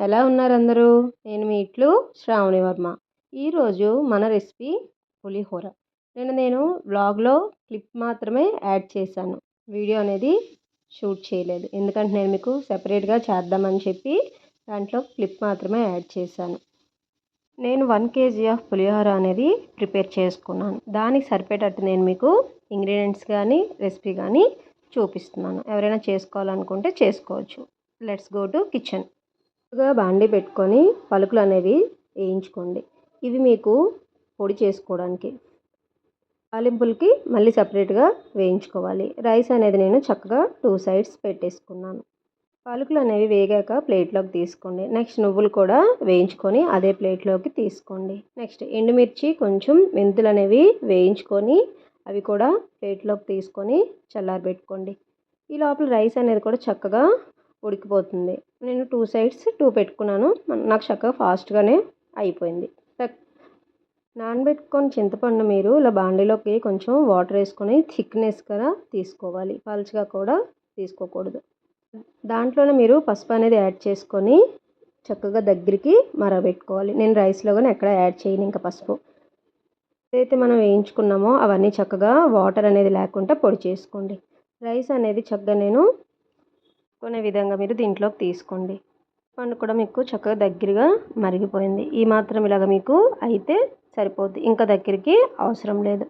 ఎలా ఉన్నారు అందరూ? నేను మీ ఇట్లు శ్రావణి వర్మ. ఈరోజు మన రెసిపీ పులిహోర. నేను వ్లాగ్లో క్లిప్ మాత్రమే యాడ్ చేశాను. వీడియో అనేది షూట్ చేయలేదు. ఎందుకంటే నేను మీకు సెపరేట్గా చేద్దామని చెప్పి దాంట్లో క్లిప్ మాత్రమే యాడ్ చేశాను. నేను 1 kg ఆఫ్ పులిహోర అనేది ప్రిపేర్ చేసుకున్నాను. దానికి సరిపేటట్టు నేను మీకు ఇంగ్రీడియంట్స్ కానీ రెసిపీ కానీ చూపిస్తున్నాను. ఎవరైనా చేసుకోవాలనుకుంటే చేసుకోవచ్చు. Let's go to kitchen. బాండి పెట్టుకొని పలుకులు అనేవి వేయించుకోండి. ఇవి మీకు పొడి చేసుకోవడానికి, తాలింపులకి మళ్ళీ సపరేట్గా వేయించుకోవాలి. రైస్ అనేది నేను చక్కగా 2 సైడ్స్ పెట్టేసుకున్నాను. పలుకులు అనేవి వేగాక ప్లేట్లోకి తీసుకోండి. నెక్స్ట్ నువ్వులు కూడా వేయించుకొని అదే ప్లేట్లోకి తీసుకోండి. నెక్స్ట్ ఎండుమిర్చి, కొంచెం మెంతులు అనేవి వేయించుకొని అవి కూడా ప్లేట్లోకి తీసుకొని చల్లారబెట్టుకోండి. ఈ లోపల రైస్ అనేది కూడా చక్కగా ఉడికిపోతుంది. నేను 2 సైడ్స్ 2 పెట్టుకున్నాను. నాకు చక్కగా ఫాస్ట్గానే అయిపోయింది. నానబెట్టుకొని చింతపండు మీరు ఇలా బాండీలోకి కొంచెం వాటర్ వేసుకొని థిక్నెస్గా తీసుకోవాలి. పలుచగా కూడా తీసుకోకూడదు. దాంట్లోనే మీరు పసుపు అనేది యాడ్ చేసుకొని చక్కగా దగ్గరికి మరగబెట్టుకోవాలి. నేను రైస్లో కానీ ఎక్కడ యాడ్ చేయను ఇంకా పసుపు. ఏదైతే మనం వేయించుకున్నామో అవన్నీ చక్కగా వాటర్ అనేది లేకుండా పొడి చేసుకోండి. రైస్ అనేది చక్కగా నేను కొనే విధంగా మీరు దీంట్లోకి తీసుకోండి. పండు కూడా మీకు చక్కగా దగ్గరగా మరిగిపోయింది. ఈ మాత్రం ఇలాగ మీకు అయితే సరిపోద్ది. ఇంకా దగ్గరికి అవసరం లేదు.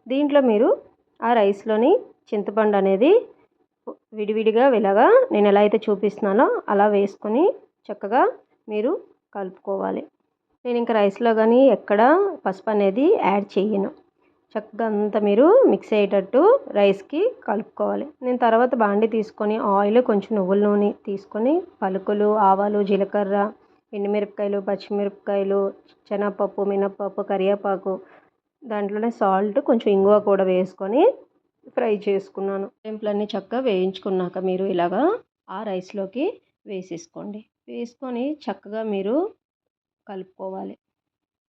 దీంట్లో మీరు ఆ రైస్లోని చింతపండు అనేది విడివిడిగా ఇలాగా నేను ఎలా అయితే చూపిస్తున్నానో అలా వేసుకొని చక్కగా మీరు కలుపుకోవాలి. నేను ఇంకా రైస్లో కానీ ఎక్కడ పసుపు అనేది యాడ్ చేయను. చక్కగా అంతా మీరు మిక్స్ అయ్యేటట్టు రైస్కి కలుపుకోవాలి. నేను తర్వాత బాండి తీసుకొని ఆయిల్, కొంచెం నువ్వుల నూనె తీసుకొని పలుకులు, ఆవాలు, జీలకర్ర, ఎండుమిరపకాయలు, పచ్చిమిరపకాయలు, శనగపప్పు, మినపప్పు, కరివేపాకు, దాంట్లోనే సాల్ట్, కొంచెం ఇంగువ కూడా వేసుకొని ఫ్రై చేసుకున్నాను. తాలింపులన్నీ చక్కగా వేయించుకున్నాక మీరు ఇలాగా ఆ రైస్లోకి వేసేసుకోండి. వేసుకొని చక్కగా మీరు కలుపుకోవాలి.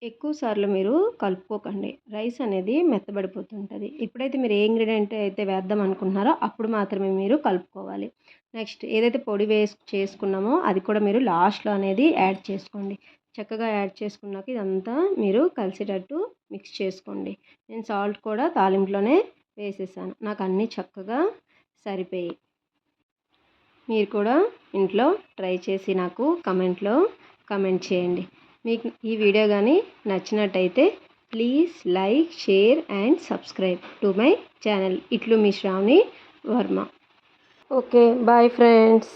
ఎక్కువ సార్లు మీరు కలుపుకోకండి. రైస్ అనేది మెత్తబడిపోతుంటుంది. ఎప్పుడైతే మీరు ఏ ఇంగ్రీడియంట్ అయితే వేద్దాం అనుకుంటున్నారో అప్పుడు మాత్రమే మీరు కలుపుకోవాలి. నెక్స్ట్ ఏదైతే పొడి చేసుకున్నామో అది కూడా మీరు లాస్ట్లో అనేది యాడ్ చేసుకోండి. చక్కగా యాడ్ చేసుకున్నాక ఇదంతా మీరు కలిసేటట్టు మిక్స్ చేసుకోండి. నేను సాల్ట్ కూడా తాలింపులోనే వేసేసాను. నాకు అన్నీ చక్కగా సరిపోయాయి. మీరు కూడా ఇంట్లో ట్రై చేసి నాకు కమెంట్ చేయండి. మీకు ఈ వీడియో కానీ నచ్చినట్టయితే please like, share and subscribe to my channel. ఇట్లు మీ Sravani Varma. Okay, bye friends.